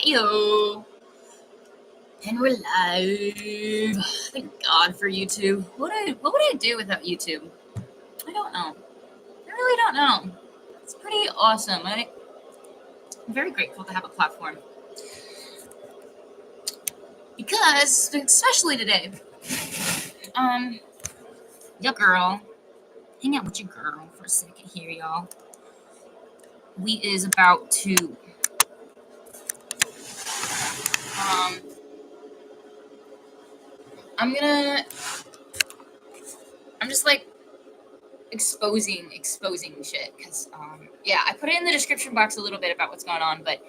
Heyo, and we're live. Thank God for YouTube. What would I do without YouTube? I don't know. I really don't know. It's pretty awesome. I'm very grateful to have a platform because, especially today, your girl, hang out with your girl for a second here, y'all. We is about to I'm just like exposing shit because I put it in the description box a little bit about what's going on, but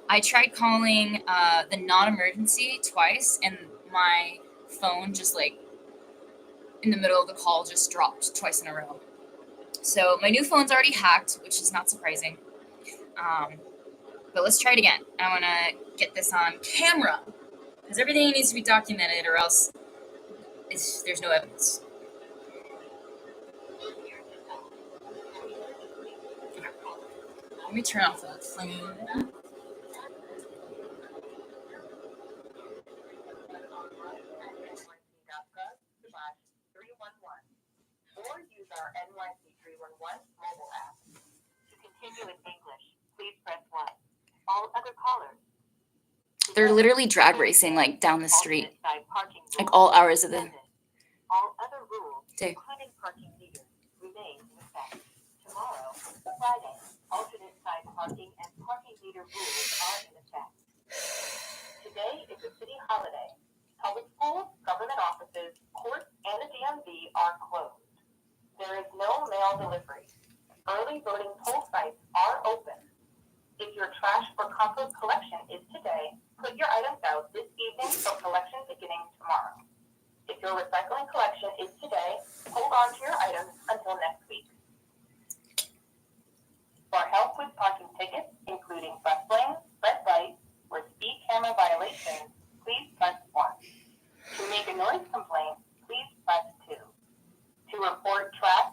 I tried calling the non-emergency twice and my phone just like in the middle of the call just dropped twice in a row. So my new phone's already hacked, which is not surprising. But let's try it again. I want to get this on camera because everything needs to be documented or else there's no evidence. Let me turn off that flame. Or use our NYC 311 mobile app. To continue in English, please press 1. All other callers. They're literally drag racing like down the street, like all hours of the day. All other rules, including parking meters, remain in effect. Tomorrow, Friday, alternate side parking and parking meter rules are in effect. Today is a city holiday. Public schools, government offices, courts, and the DMV are closed. There is no mail delivery. Early voting poll sites are open. If your trash or compost collection is today, put your items out this evening for collection beginning tomorrow. If your recycling collection is today, hold on to your items until next week. For help with parking tickets, including bus lanes, red lights, or speed camera violations, please press 1. To make a noise complaint, please press 2. To report trash,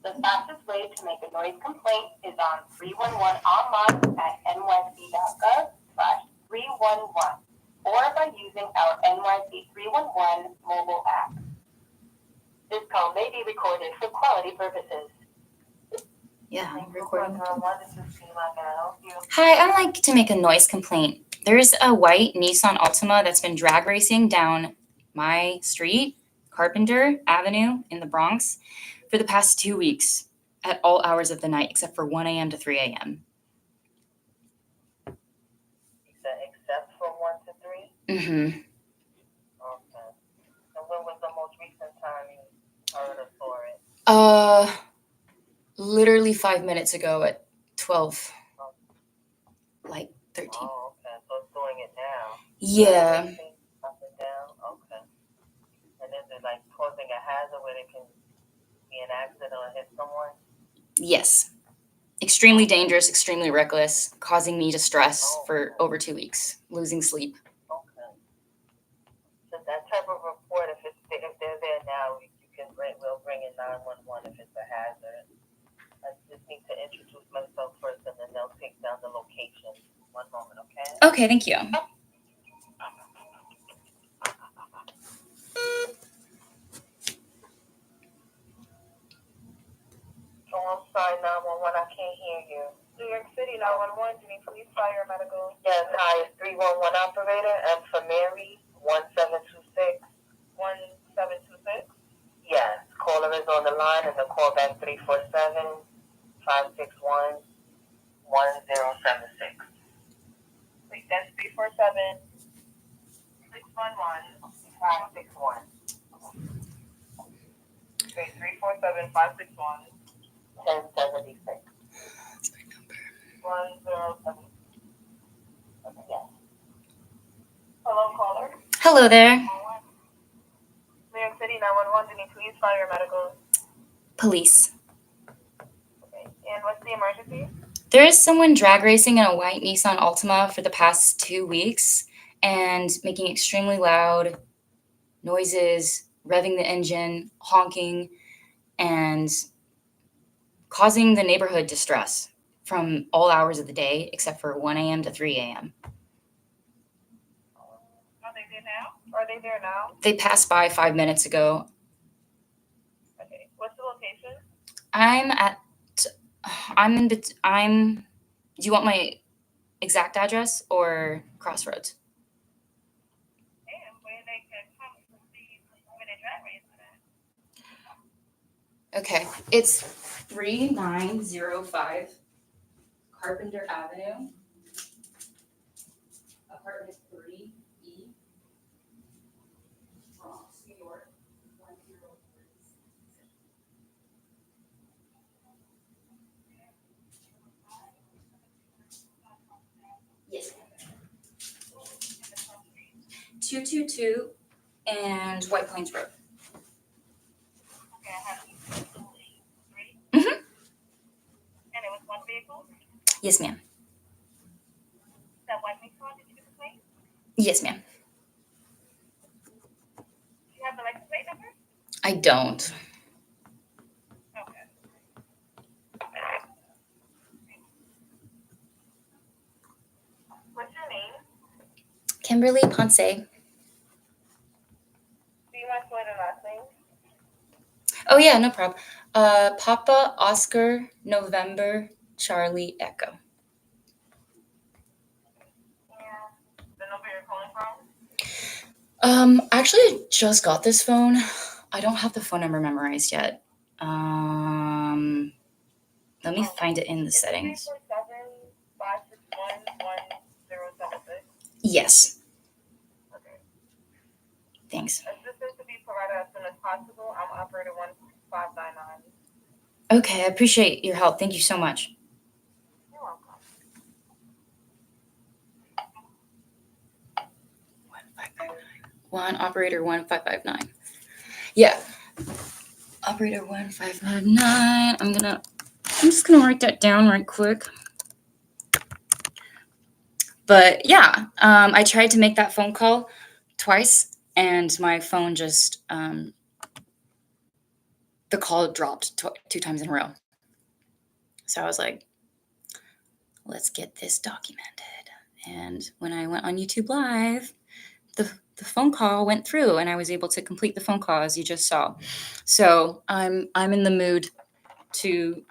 the fastest way to make a noise complaint is on 311 online at nyc.gov/311 or by using our NYC 311 mobile app. This call may be recorded for quality purposes. Yeah, I'm recording. Hi, I'd like to make a noise complaint. There's a white Nissan Altima that's been drag racing down my street, Carpenter Avenue in the Bronx, for the past 2 weeks at all hours of the night except for 1 a.m. to 3 a.m. You said except for 1 to 3? Mm-hmm. Okay. And when was the most recent time you heard or saw it? Literally 5 minutes ago at 12. Like 13. Oh, okay. So it's doing it now? Yeah. Up and down? Okay. And is it like causing a hazard where it can be an accident or hit someone? Yes. Extremely dangerous, extremely reckless, causing me to stress for over 2 weeks, losing sleep. Okay. So that type of report, if they're there now, we'll bring in 911 if it's a hazard. I just need to introduce myself first, and then they'll take down the location. 1 moment, okay? Okay, thank you. So I'm sorry, 911, I can't hear you. New York City 911, do you need police, fire, or medical? Yes, hi, it's 311 operator, and for Mary, 1726. 1726? Yes, caller is on the line, and the call back 347-561-1076. Wait, that's 347-611-561. Okay, 347-561. 1076. That's my number. 107. Okay, yes. Hello, caller. Hello there. New York City 911, do you need police, fire, or medical? Police. Okay, and what's the emergency? There is someone drag racing in a white Nissan Altima for the past 2 weeks and making extremely loud noises, revving the engine, honking, and causing the neighborhood distress from all hours of the day except for 1 a.m. to 3 a.m. they there now? Are they there now? They passed by 5 minutes ago. Okay. What's the location? Do you want my exact address or Crossroads? Damn, where they can come to see where they drag racing at. Okay, it's 3905 Carpenter Avenue, apartment 3E, Bronx, New York, 103. Yes, ma'am. 222 and White Plains Road. Okay, I have 3. Mm-hmm. And it was one vehicle? Yes, ma'am. That white vehicle, did you get the plate? Yes, ma'am. Do you have the license plate number? I don't. Okay. What's your name? Kimberly Ponce. Do you mind spelling the last name? Oh, yeah, no problem. Papa Oscar November Charlie Echo. And the number you're calling from? Actually, I just got this phone. I don't have the phone number memorized yet. Let me find it in the settings. 347-561-1076. Yes. Okay. Thanks. Assistance to be provided as soon as possible. I'm operator 1599. Okay, I appreciate your help. Thank you so much. You're welcome. 1559. Operator 1559. Yeah. Operator 1559. I'm just gonna write that down right quick. But yeah, I tried to make that phone call twice, and my phone just the call dropped 2 times in a row. So I was like, let's get this documented. And when I went on YouTube Live, the phone call went through, and I was able to complete the phone call, as you just saw. So I'm in the mood to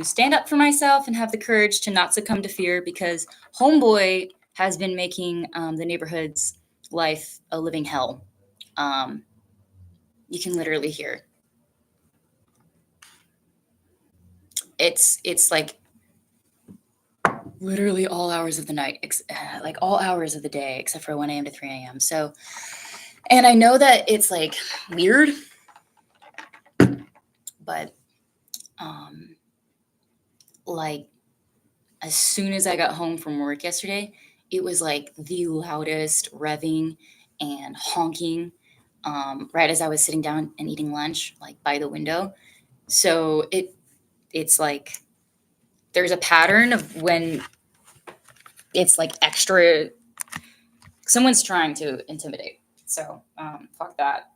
stand up for myself and have the courage to not succumb to fear, because Homeboy has been making the neighborhood's life a living hell. You can literally hear. It's like literally all hours of the night, like all hours of the day, except for 1 a.m. to 3 a.m. So, and I know that it's like weird, but like as soon as I got home from work yesterday, it was like the loudest revving and honking right as I was sitting down and eating lunch, like by the window. So it's like there's a pattern of when it's like extra. Someone's trying to intimidate. So fuck that.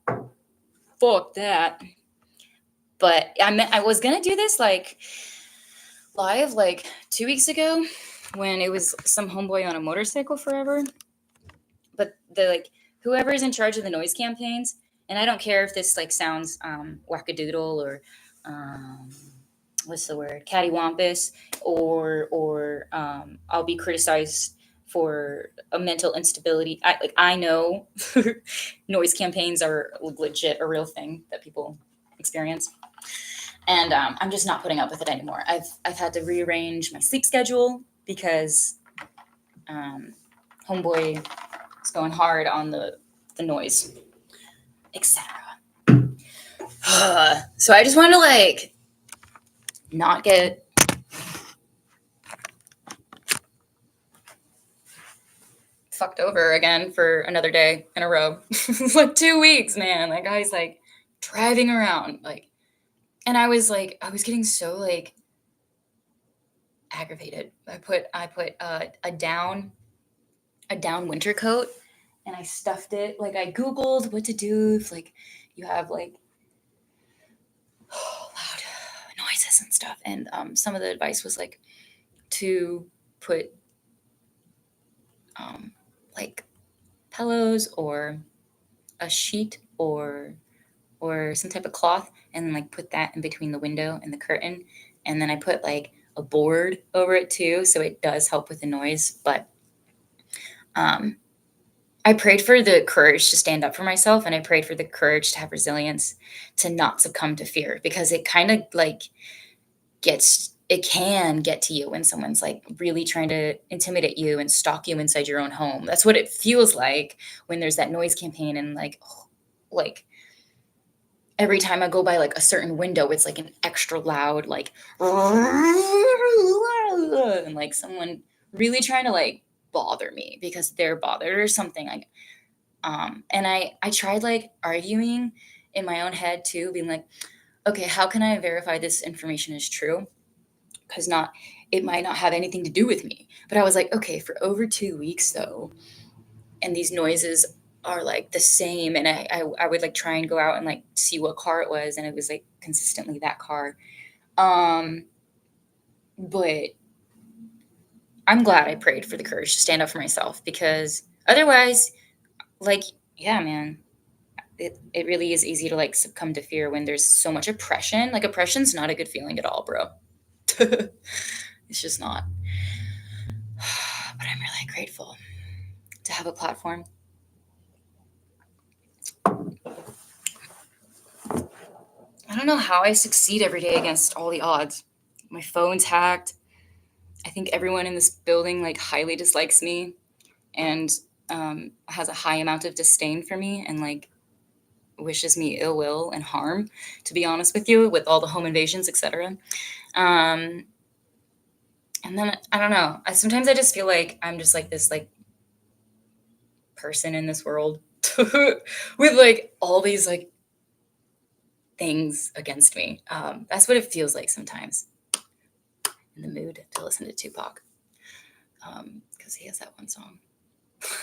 Fuck that. But I was gonna do this like live like 2 weeks ago when it was some homeboy on a motorcycle forever. But the like whoever is in charge of the noise campaigns, and I don't care if this like sounds wackadoodle or what's the word, cattywampus, or I'll be criticized for a mental instability. I know noise campaigns are legit a real thing that people experience, and I'm just not putting up with it anymore. I've had to rearrange my sleep schedule because Homeboy is going hard on the noise, etc. So I just want to like not get fucked over again for another day in a row. Like 2 weeks, man. Like I was like driving around, like, and I was getting so like aggravated. I put a down winter coat, and I stuffed it. Like I Googled what to do if like you have like loud noises and stuff, and some of the advice was like to put like pillows or a sheet or some type of cloth, and then like put that in between the window and the curtain. And then I put like a board over it too, so it does help with the noise. But I prayed for the courage to stand up for myself, and I prayed for the courage to have resilience, to not succumb to fear, because it kind of like it can get to you when someone's like really trying to intimidate you and stalk you inside your own home. That's what it feels like when there's that noise campaign, and like every time I go by like a certain window, it's like an extra loud, like, and like someone really trying to like bother me because they're bothered or something. Like, and I tried like arguing in my own head too, being like, okay, how can I verify this information is true? Because it might not have anything to do with me. But I was like, okay, for over 2 weeks though, and these noises are like the same, and I would like try and go out and like see what car it was, and it was like consistently that car. But I'm glad I prayed for the courage to stand up for myself, because otherwise, like, yeah, man, it really is easy to like succumb to fear when there's so much oppression. Like, oppression's not a good feeling at all, bro. It's just not. But I'm really grateful to have a platform. I don't know how I succeed every day against all the odds. My phone's hacked. I think everyone in this building like highly dislikes me, and has a high amount of disdain for me, and like wishes me ill will and harm, to be honest with you, with all the home invasions, etc. And then I don't know. Sometimes I just feel like I'm just like this like person in this world with like all these like things against me. That's what it feels like sometimes. In the mood to listen to Tupac, because he has that one song.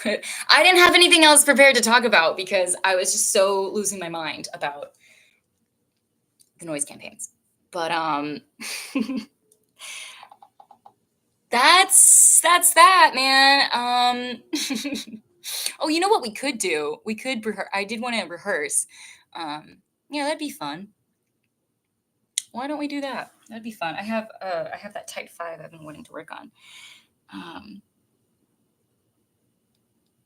I didn't have anything else prepared to talk about because I was just so losing my mind about the noise campaigns. But that's that, man. Oh, you know what we could do? We could rehearse. I did want to rehearse. Yeah, that'd be fun. Why don't we do that? That'd be fun. I have that Type 5 I've been wanting to work on.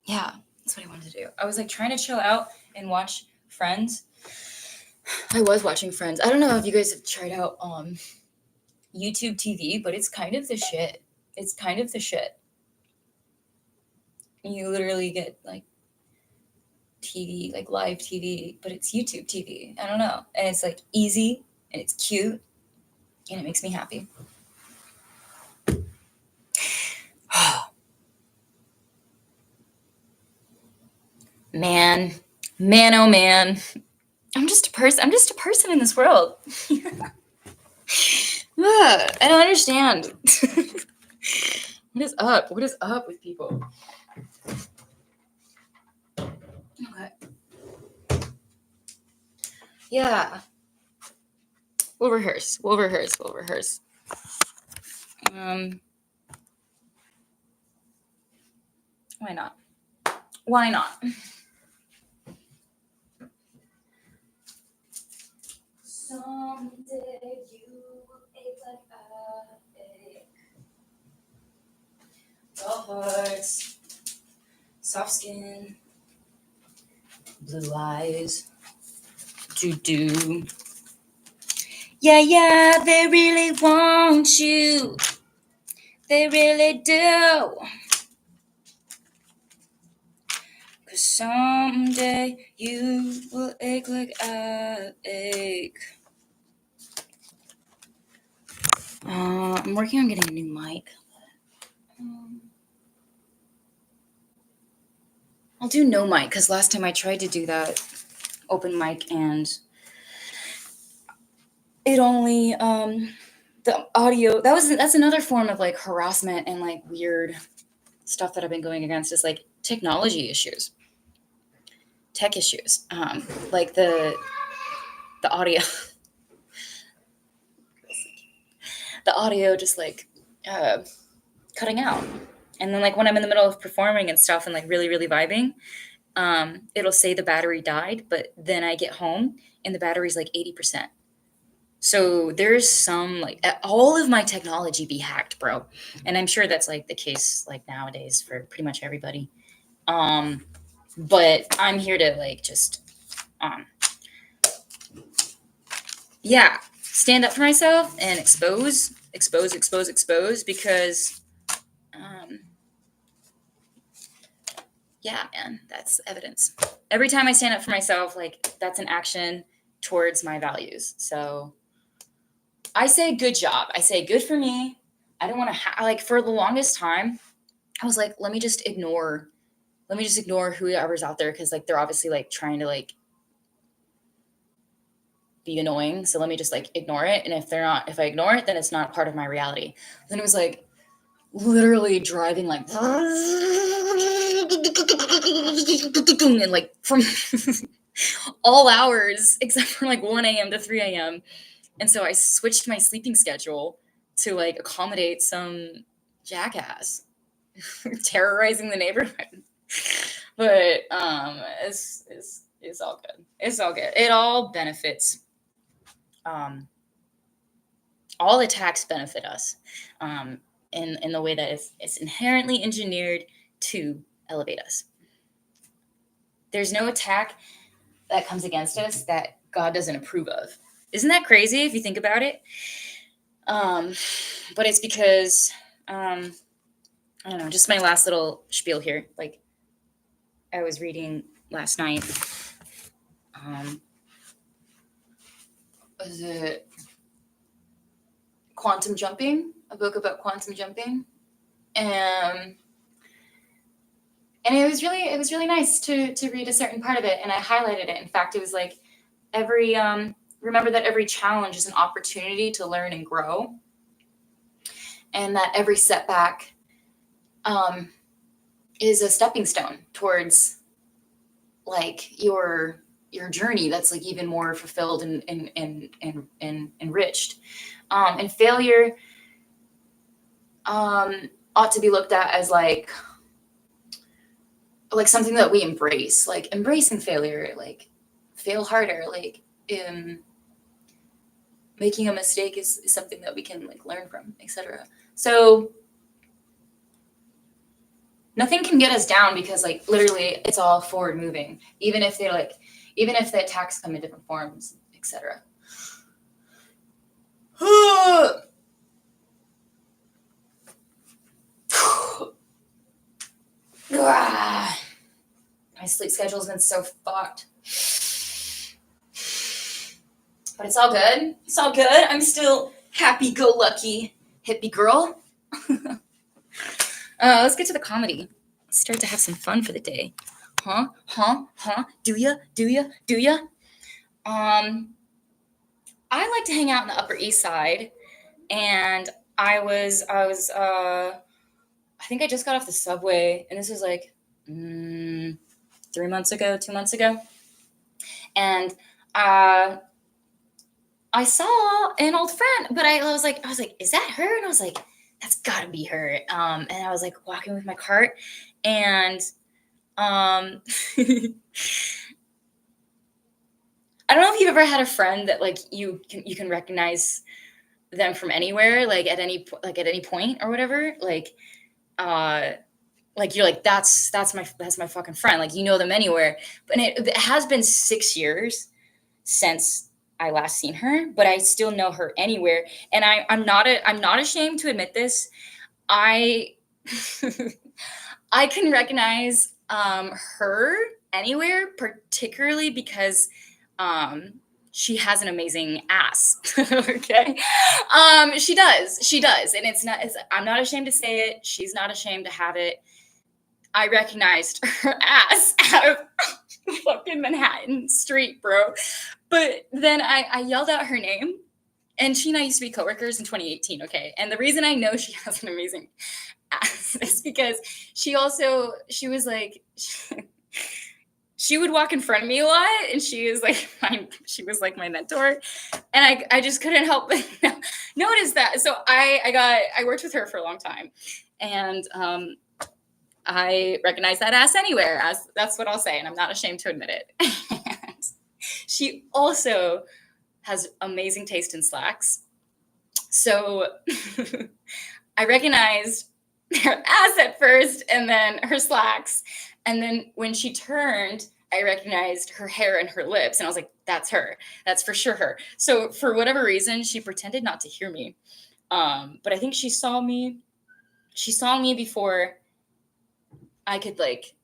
Yeah, that's what I wanted to do. I was like trying to chill out and watch Friends. I was watching Friends. I don't know if you guys have tried out YouTube TV, but it's kind of the shit. It's kind of the shit. You literally get like TV, like live TV, but it's YouTube TV. I don't know. And it's like easy, and it's cute, and it makes me happy. Man, oh man. I'm just a person in this world. I don't understand. What is up? What is up with people? Okay. Yeah. We'll rehearse. Why not? Someday you will ache like I ache. Dull hearts, soft skin, blue eyes, do. Yeah, they really want you. They really do. 'Cause someday you will ache like I ache. I'm working on getting a new mic. I'll do no mic, because last time I tried to do that open mic and it only the audio, that's another form of like harassment and like weird stuff that I've been going against, is like technology issues, tech issues, like the audio the audio just like cutting out. And then like when I'm in the middle of performing and stuff and like really, really vibing, it'll say the battery died, but then I get home and the battery's like 80%. So there's some like all of my technology be hacked, bro. And I'm sure that's like the case like nowadays for pretty much everybody. But I'm here to like just yeah, stand up for myself and expose because yeah, man, that's evidence. Every time I stand up for myself, like that's an action towards my values. So I say good job. I say good for me. I don't want to like for the longest time I was like, let me just ignore whoever's out there because like they're obviously like trying to like be annoying. So let me just like ignore it. And if I ignore it, then it's not part of my reality. Then it was like literally driving like and like from all hours except for like 1 a.m. to 3 a.m. And so I switched my sleeping schedule to like accommodate some jackass terrorizing the neighborhood. But it's all good. It's all good. It all benefits. All attacks benefit us in the way that it's inherently engineered to elevate us. There's no attack that comes against us that God doesn't approve of. Isn't that crazy if you think about it? But it's because I don't know, just my last little spiel here. Like I was reading last night. Was it Quantum Jumping? A book about quantum jumping. And it was really nice to read a certain part of it, and I highlighted it. In fact, it was like remember that every challenge is an opportunity to learn and grow, and that every setback is a stepping stone towards like your journey that's like even more fulfilled and enriched. And failure ought to be looked at as like something that we embrace, like embracing failure, like fail harder, like making a mistake is something that we can like learn from, etc. So nothing can get us down because like literally it's all forward moving, even if the attacks come in different forms, etc. My sleep schedule's been so fucked. But it's all good. It's all good. I'm still happy-go-lucky hippie girl. Let's get to the comedy. Let's start to have some fun for the day. Huh? Do ya? I like to hang out in the Upper East Side, and I think I just got off the subway, and this was like 2 months ago, and I saw an old friend, but I was like, is that her? And I was like, that's gotta be her. And I was like walking with my cart, and I don't know if you've ever had a friend that like you can recognize them from anywhere, like at any point or whatever, like you're like that's my fucking friend, like you know them anywhere. But it has been 6 years since I last seen her, but I still know her anywhere, and I'm not ashamed to admit this. I I can recognize her anywhere, particularly because she has an amazing ass. Okay, she does, and I'm not ashamed to say it. She's not ashamed to have it. I recognized her ass out of fucking Manhattan Street, bro. But then I yelled out her name, and she and I used to be coworkers in 2018. Okay, and the reason I know she has an amazing ass is because she was like. She would walk in front of me a lot, and she was like my mentor, and I just couldn't help but notice that. So I worked with her for a long time, and I recognize that ass anywhere. That's what I'll say, and I'm not ashamed to admit it. And she also has amazing taste in slacks. So I recognized her ass at first and then her slacks. And then when she turned, I recognized her hair and her lips. And I was like, that's her. That's for sure her. So for whatever reason, she pretended not to hear me. But I think she saw me. She saw me before I could like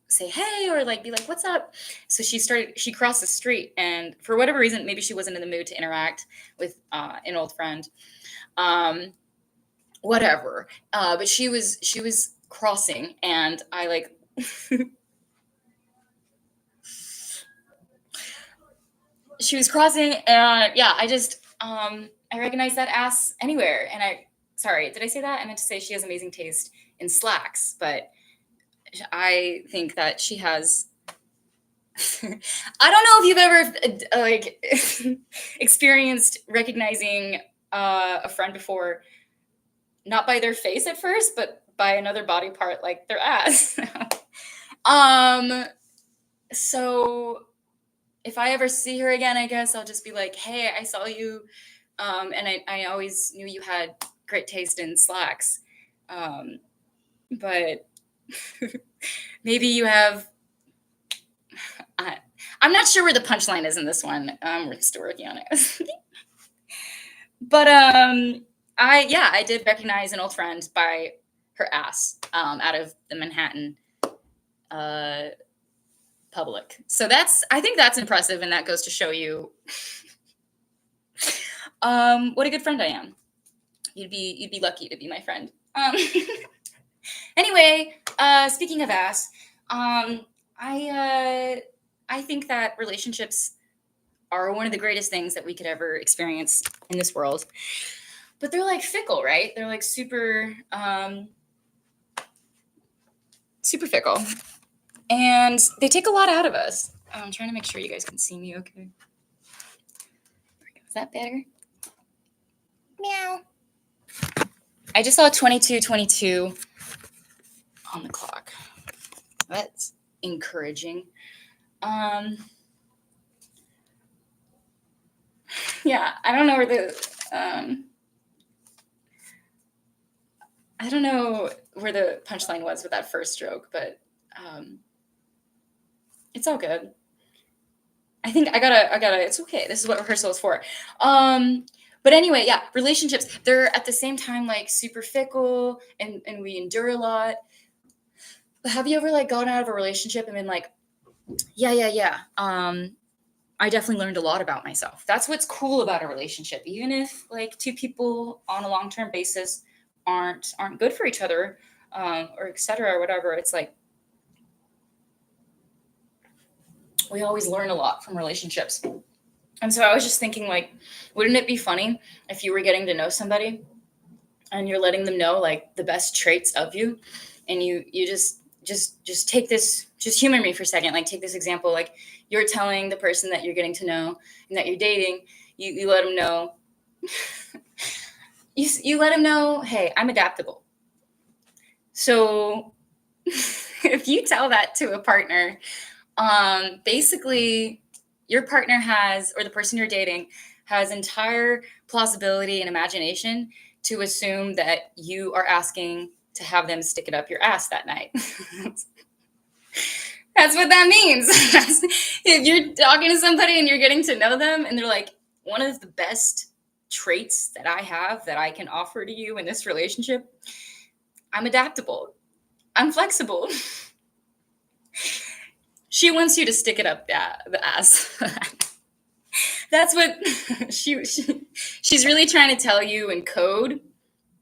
say hey or like be like, what's up? So she crossed the street, and for whatever reason, maybe she wasn't in the mood to interact with an old friend. Whatever. But she was crossing, and I like she was crossing, and yeah, I just I recognized that ass anywhere. And sorry, did I say that? I meant to say she has amazing taste in slacks, but I think that she has. I don't know if you've ever like experienced recognizing a friend before, not by their face at first, but by another body part, like their ass. So if I ever see her again, I guess I'll just be like, hey, I saw you. And I always knew you had great taste in slacks. But maybe you have, I'm not sure where the punchline is in this one. We're still working on it. But I did recognize an old friend by her ass out of the Manhattan public. So I think that's impressive, and that goes to show you what a good friend I am. You'd be lucky to be my friend. Anyway, speaking of ass, I think that relationships are one of the greatest things that we could ever experience in this world. But they're like fickle, right? They're like super fickle. And they take a lot out of us. I'm trying to make sure you guys can see me okay. Is that better? Meow. I just saw 22:22 on the clock. That's encouraging. Yeah, I don't know where the punchline was with that first joke, but it's all good. I think I gotta, it's okay. This is what rehearsal is for. But anyway, yeah, relationships, they're at the same time like super fickle and we endure a lot. But have you ever like gone out of a relationship and been like, yeah. I definitely learned a lot about myself. That's what's cool about a relationship. Even if like two people on a long-term basis aren't good for each other, or et cetera, or whatever, it's like, we always learn a lot from relationships. And so I was just thinking, like, wouldn't it be funny if you were getting to know somebody and you're letting them know like the best traits of you, and you just take this, just humor me for a second, like take this example, like you're telling the person that you're getting to know and that you're dating, you let them know, you let them know, hey, I'm adaptable. So if you tell that to a partner, basically your partner has, or the person you're dating has entire plausibility and imagination to assume that you are asking to have them stick it up your ass that night. That's what that means. If you're talking to somebody and you're getting to know them and they're like, one of the best traits that I have that I can offer to you in this relationship, I'm adaptable. I'm flexible. She wants you to stick it up the ass. That's what she's really trying to tell you in code.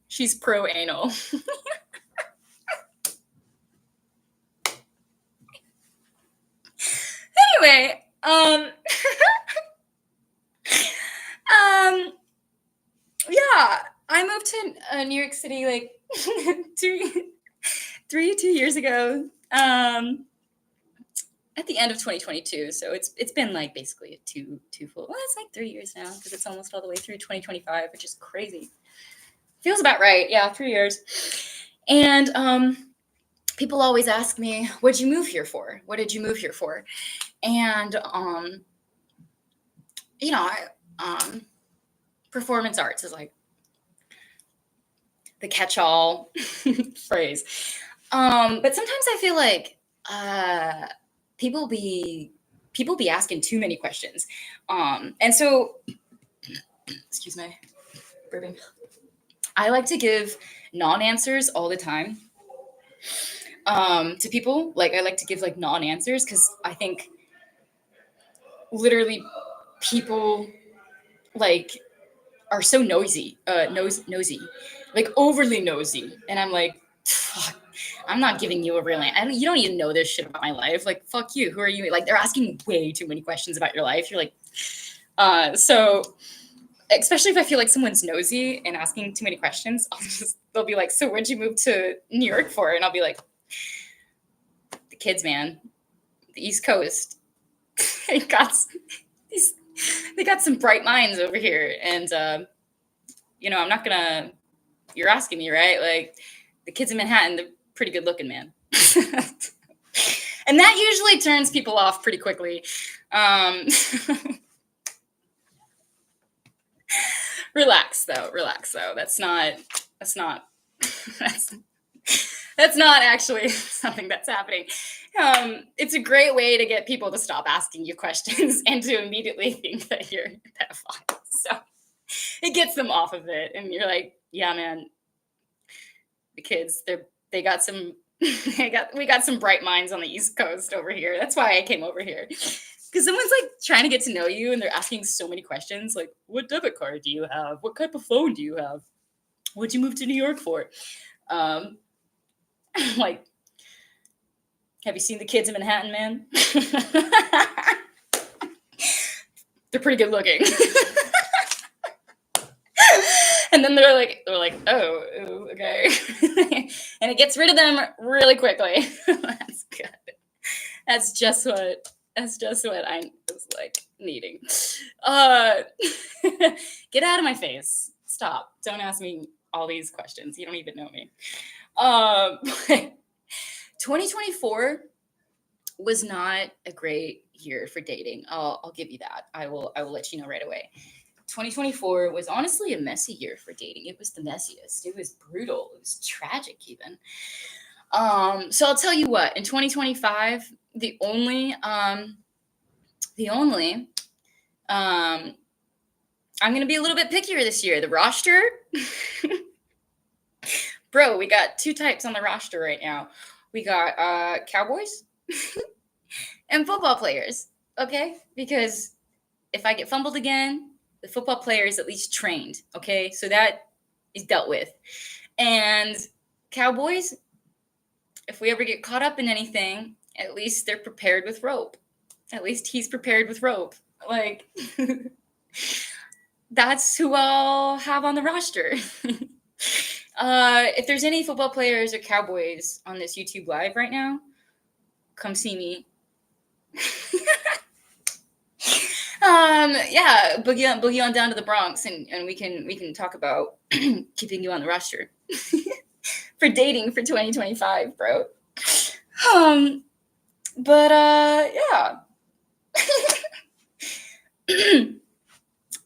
She's pro anal. Anyway, yeah, I moved to New York City like 2 years ago. At the end of 2022, so it's been like basically two full. Well, it's like 3 years now because it's almost all the way through 2025, which is crazy. Feels about right, yeah, 3 years. And people always ask me, what'd you move here for? What did you move here for? And, you know, performance arts is like the catch-all phrase. But sometimes I feel like people be asking too many questions. And so, excuse me, burping. I like to give non-answers all the time to people. Like, I like to give like non-answers because I think literally people like are so nosy, like overly nosy. And I'm like, fuck, I'm not giving you a real answer. You don't even know this shit about my life. Like, fuck you. Who are you? Like, they're asking way too many questions about your life. You're like, so especially if I feel like someone's nosy and asking too many questions, they'll be like, so where'd you move to New York for? And I'll be like, the kids, man, the East Coast. they got some bright minds over here. And, I'm not gonna, you're asking me, right? Like, the kids in Manhattan, they're pretty good looking, man. And that usually turns people off pretty quickly. Relax though. That's not actually something that's happening. It's a great way to get people to stop asking you questions and to immediately think that you're a pedophile. So it gets them off of it. And you're like, yeah, man, the kids, we got some bright minds on the East Coast over here. That's why I came over here. Because someone's like trying to get to know you and they're asking so many questions, like, what debit card do you have? What type of phone do you have? What'd you move to New York for? Like, have you seen the kids in Manhattan, man? They're pretty good looking. And then they're like, oh, okay. And it gets rid of them really quickly. That's good. That's just what I was like needing. Get out of my face. Stop. Don't ask me all these questions. You don't even know me. 2024 was not a great year for dating. I'll give you that. I will let you know right away. 2024 was honestly a messy year for dating. It was the messiest. It was brutal. It was tragic even. So I'll tell you what, in 2025, I'm going to be a little bit pickier this year. The roster, bro, we got two types on the roster right now. We got cowboys and football players, okay? Because if I get fumbled again, the football player is at least trained, okay? So that is dealt with. And cowboys, if we ever get caught up in anything, at least they're prepared with rope. At least he's prepared with rope. Like, that's who I'll have on the roster. If there's any football players or cowboys on this YouTube live right now, come see me. Yeah, boogie on down to the Bronx, and we can talk about keeping you on the roster for dating for 2025, bro. But yeah.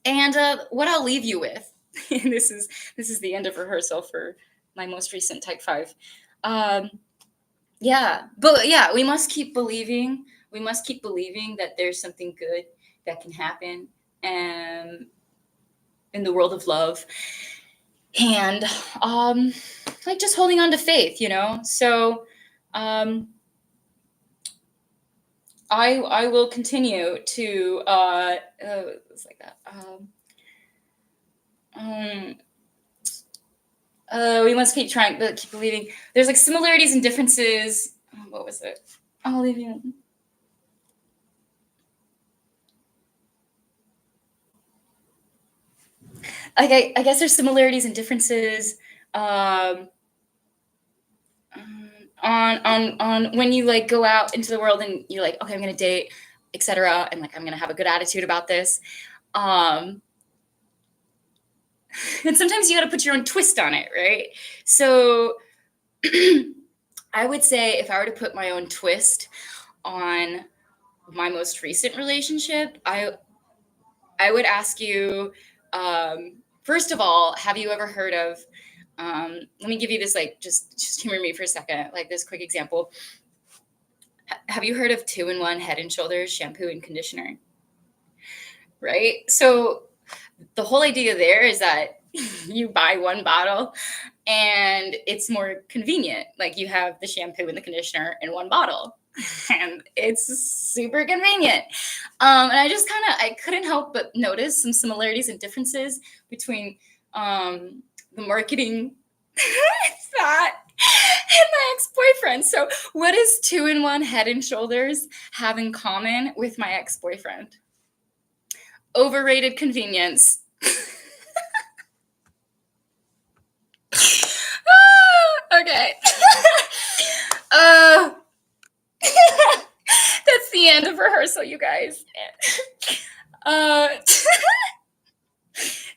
And what I'll leave you with, and this is the end of rehearsal for my most recent Type 5. Yeah, but yeah, we must keep believing. We must keep believing that there's something good that can happen in the world of love. And like just holding on to faith, So I will continue to it's like that. We must keep trying, but keep believing. There's like similarities and differences. What was it? I'll leave you. Okay, I guess there's similarities and differences on when you like go out into the world and you're like, okay, I'm gonna date, etc., and like I'm gonna have a good attitude about this. And sometimes you got to put your own twist on it, right? So I would say if I were to put my own twist on my most recent relationship, I would ask you, first of all, have you ever heard of, let me give you this, like, just humor me for a second, like this quick example. Have you heard of 2-in-1 Head and Shoulders shampoo and conditioner? Right? So the whole idea there is that you buy one bottle and it's more convenient. Like you have the shampoo and the conditioner in one bottle. And it's super convenient. And I couldn't help but notice some similarities and differences between the marketing that and my ex-boyfriend. So what does 2-in-1 Head and Shoulders have in common with my ex-boyfriend? Overrated convenience. Okay. That's the end of rehearsal, you guys.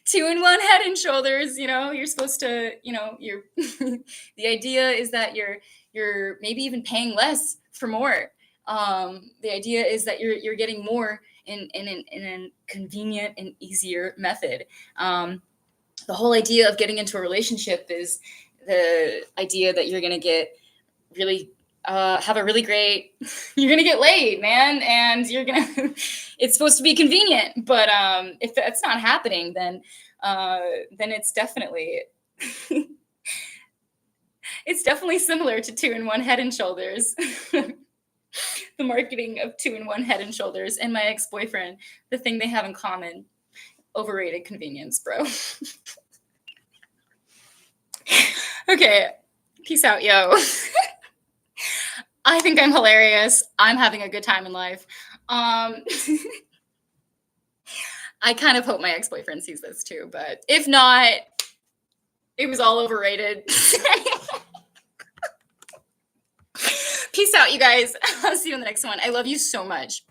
2-in-1 Head and Shoulders, you're supposed to, you're the idea is that you're maybe even paying less for more. The idea is that you're getting more in a convenient and easier method. The whole idea of getting into a relationship is the idea that you're gonna get really have a really great, you're gonna get laid, man, and you're gonna it's supposed to be convenient, but if that's not happening, then it's definitely it's definitely similar to 2-in-1 Head and Shoulders. The marketing of 2-in-1 Head and Shoulders and my ex-boyfriend, the thing they have in common, overrated convenience, bro. Okay, peace out, yo. I think I'm hilarious. I'm having a good time in life. I kind of hope my ex-boyfriend sees this too, but if not, it was all overrated. Peace out, you guys. I'll see you in the next one. I love you so much.